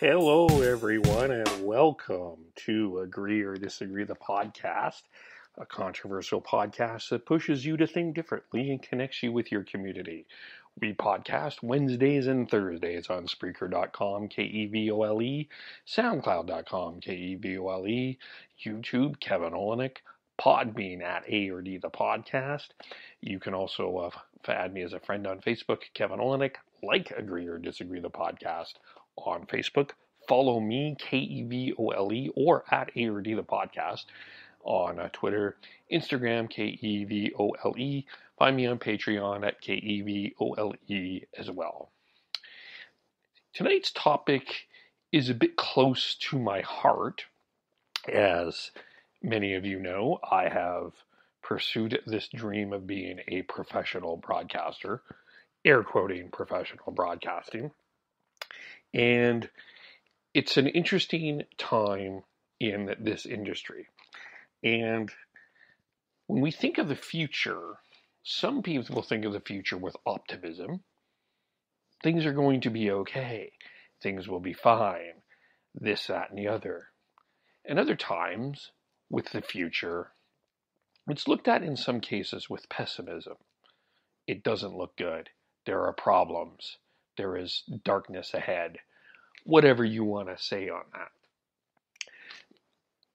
Hello, everyone, and welcome to Agree or Disagree the podcast, a controversial podcast that pushes you to think differently and connects you with your community. We podcast Wednesdays and Thursdays on Spreaker.com, Kevole, Soundcloud.com, Kevole, YouTube, Kevin Olenick, Podbean at A or D the podcast. You can also add me as a friend on Facebook, Kevin Olenick, like Agree or Disagree the podcast on Facebook. Follow me, Kevole, or at A or D the podcast on Twitter, Instagram, Kevole. Find me on Patreon at Kevole as well. Tonight's topic is a bit close to my heart. As many of you know, I have pursued this dream of being a professional broadcaster, air quoting professional broadcasting. And it's an interesting time in this industry. And when we think of the future, some people think of the future with optimism. Things are going to be okay. Things will be fine. This, that, and the other. And other times, with the future, it's looked at in some cases with pessimism. It doesn't look good. There are problems. There is darkness ahead. Whatever you want to say on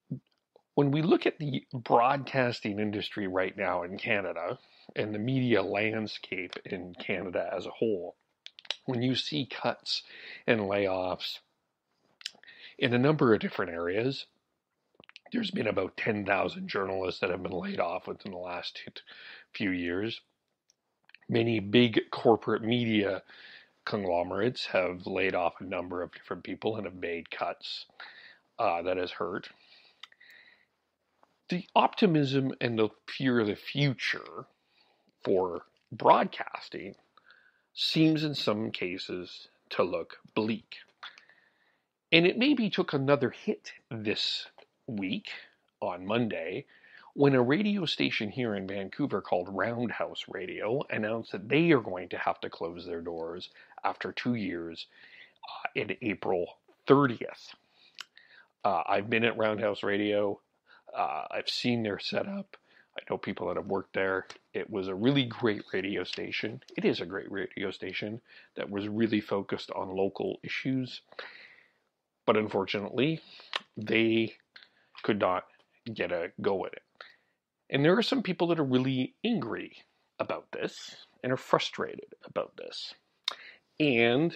that. When we look at the broadcasting industry right now in Canada and the media landscape in Canada as a whole, when you see cuts and layoffs in a number of different areas, there's been about 10,000 journalists that have been laid off within the last few years. Many big corporate media conglomerates have laid off a number of different people and have made cuts. That has hurt. The optimism and the fear of the future for broadcasting seems in some cases to look bleak. And it maybe took another hit this week on Monday when a radio station here in Vancouver called Roundhouse Radio announced that they are going to have to close their doors after 2 years in April 30th. I've been at Roundhouse Radio. I've seen their setup. I know people that have worked there. It was a really great radio station. It is a great radio station that was really focused on local issues. But unfortunately, they could not get a go at it. And there are some people that are really angry about this and are frustrated about this. And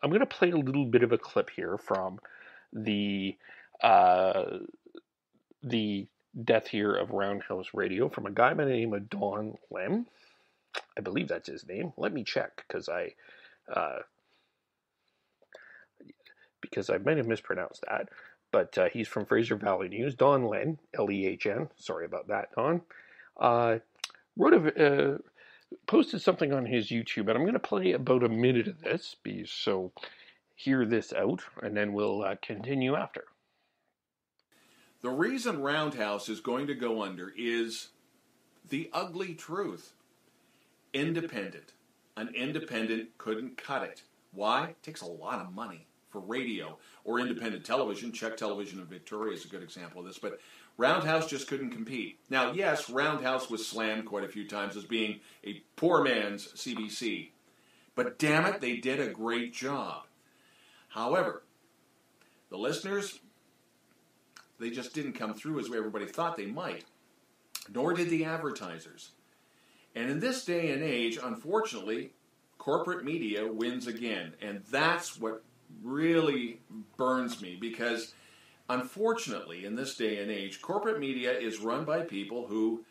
I'm going to play a little bit of a clip here from the death here of Roundhouse Radio from a guy by the name of Don Len. I believe that's his name. Let me check because I might have mispronounced that. But he's from Fraser Valley News. Don Len, Lehn. Sorry about that, Don. Posted something on his YouTube, and I'm going to play about a minute of this. So hear this out, and then we'll continue after. The reason Roundhouse is going to go under is the ugly truth. Independent. An independent couldn't cut it. Why? It takes a lot of money for radio or independent television. Czech Television in Victoria is a good example of this, but Roundhouse just couldn't compete. Now, yes, Roundhouse was slammed quite a few times as being a poor man's CBC, but damn it, they did a great job. However, the listeners, they just didn't come through as everybody thought they might, nor did the advertisers. And in this day and age, unfortunately, corporate media wins again, and that's what really burns me, because unfortunately, in this day and age, corporate media is run by people who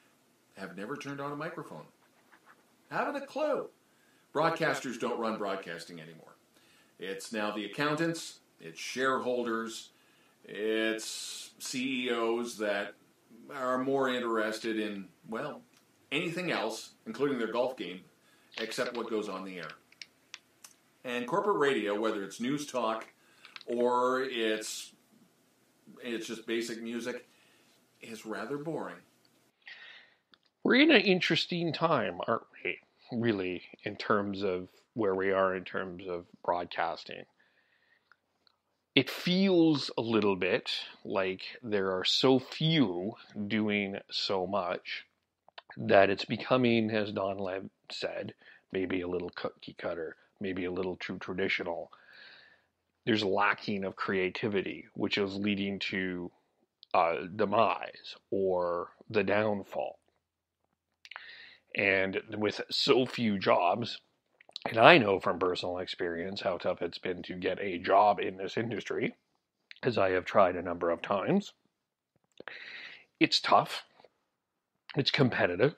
have never turned on a microphone. Haven't a clue. Broadcasters don't run broadcasting anymore. It's now the accountants, it's shareholders, it's CEOs that are more interested in, well, anything else, including their golf game, except what goes on the air. And corporate radio, whether it's news talk or it's just basic music, is rather boring. We're in an interesting time, aren't we? Really, in terms of where we are in terms of broadcasting. it feels a little bit like there are so few doing so much that it's becoming, as Don Lev said, maybe a little cookie cutter, maybe a little too traditional. There's lacking of creativity, which is leading to demise or the downfall. And with so few jobs, and I know from personal experience how tough it's been to get a job in this industry, as I have tried a number of times. It's tough. It's competitive.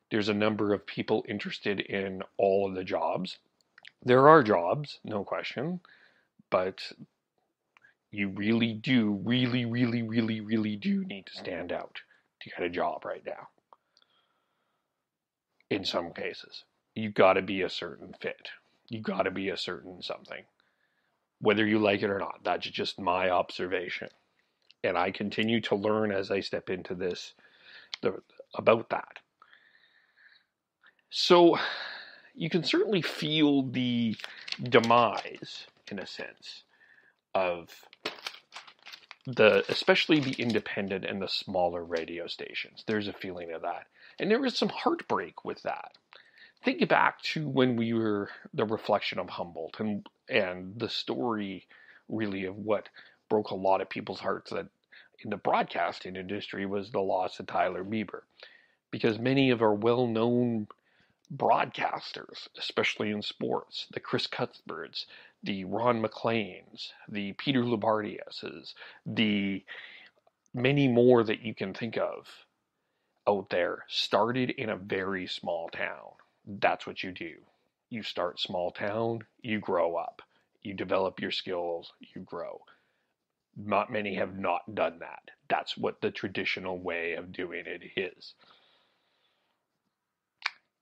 There's a number of people interested in all of the jobs. There are jobs, no question, but you really do, really do need to stand out to get a job right now. In some cases, you got to be a certain fit. You got to be a certain something. Whether you like it or not, that's just my observation. And I continue to learn as I step into this about that. So you can certainly feel the demise, in a sense, of especially the independent and the smaller radio stations. There's a feeling of that. And there was some heartbreak with that. Think back to when we were the reflection of Humboldt and the story really of what broke a lot of people's hearts that in the broadcasting industry was the loss of Tyler Bieber. Because many of our well-known broadcasters, especially in sports, the Chris Cuthberts, the Ron McLeans, the Peter Lubardiases, the many more that you can think of out there, started in a very small town. That's what you do. You start small town, you grow up. You develop your skills, you grow. Not many have not done that. That's what the traditional way of doing it is.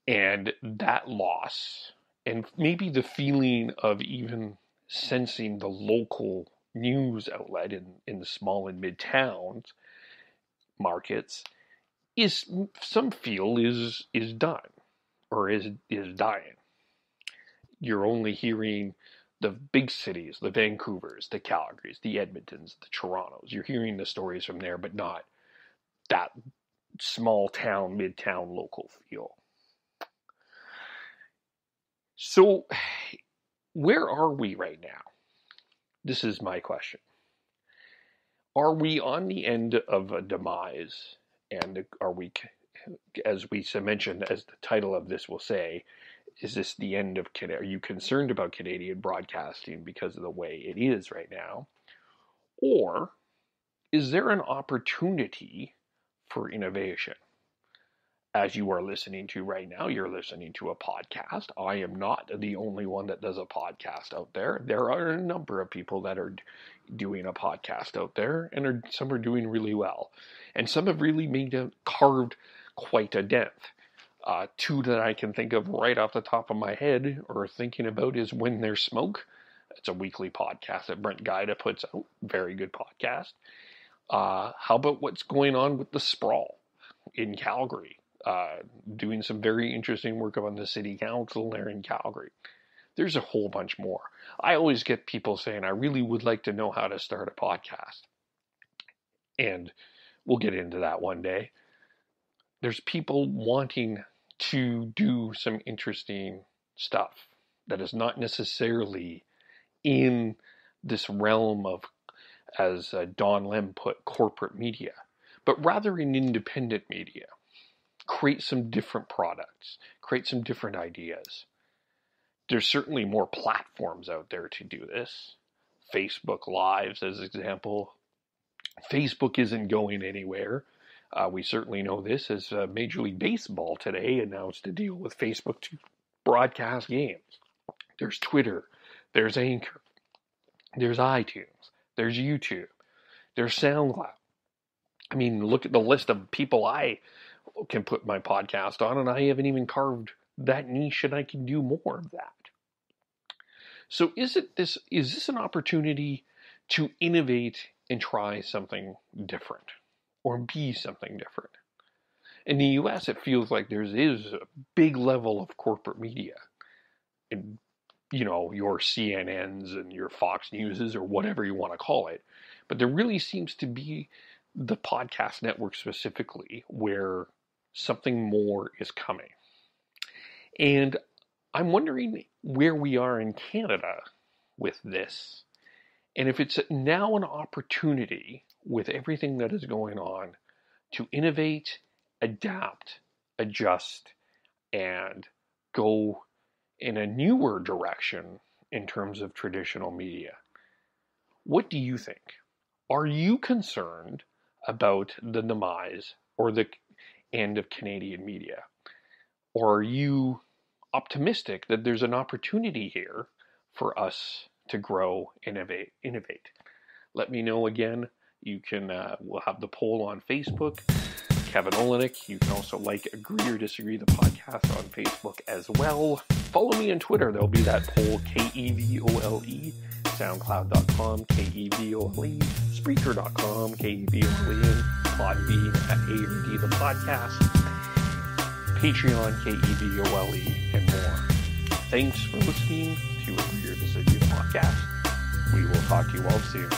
And that loss, and maybe the feeling of even sensing the local news outlet in the small and mid towns markets, is some feel is done or is dying. You're only hearing the big cities, the Vancouvers, the Calgarys, the Edmontons, the Torontos. You're hearing the stories from there, but not that small town, mid-town local feel. So where are we right now? This is my question. Are we on the end of a demise? And are we, as we mentioned, as the title of this will say, is this the end of Canada? Are you concerned about Canadian broadcasting because of the way it is right now? Or is there an opportunity for innovation? As you are listening to right now, you're listening to a podcast. I am not the only one that does a podcast out there. There are a number of people that are doing a podcast out there, and some are doing really well. And some have really carved quite a dent. Two that I can think of right off the top of my head or thinking about is When There's Smoke. It's a weekly podcast that Brent Guida puts out. Very good podcast. How about what's going on with the Sprawl in Calgary? Doing some very interesting work on the city council there in Calgary. There's a whole bunch more. I always get people saying, I really would like to know how to start a podcast. And we'll get into that one day. There's people wanting to do some interesting stuff that is not necessarily in this realm of, as Don Lem put, corporate media, but rather in independent media. Create some different products, create some different ideas. There's certainly more platforms out there to do this. Facebook Lives, as an example. Facebook isn't going anywhere. We certainly know this as Major League Baseball today announced a deal with Facebook to broadcast games. There's Twitter, there's Anchor, there's iTunes, there's YouTube, there's SoundCloud. I mean, look at the list of people I can put my podcast on, and I haven't even carved that niche, and I can do more of that. So is this an opportunity to innovate and try something different or be something different? In the US, it feels like there is a big level of corporate media. And your CNNs and your Fox Newses or whatever you want to call it. But there really seems to be the podcast network specifically where something more is coming. And I'm wondering where we are in Canada with this. And if it's now an opportunity with everything that is going on to innovate, adapt, adjust, and go in a newer direction in terms of traditional media. What do you think? Are you concerned about the demise or the end of Canadian media? Or are you optimistic that there's an opportunity here for us to grow, innovate? Let me know again. You can, we'll have the poll on Facebook. Kevin Olenick. You can also Agree or Disagree the podcast on Facebook as well. Follow me on Twitter. There'll be that poll, KEVOLE, Soundcloud.com, KEVOLE, Spreaker.com, KEVOLE, Podbean at A or D the podcast, Patreon, KEVOLE, and more. Thanks for listening to Agree or Disagree the podcast. We will talk to you all soon.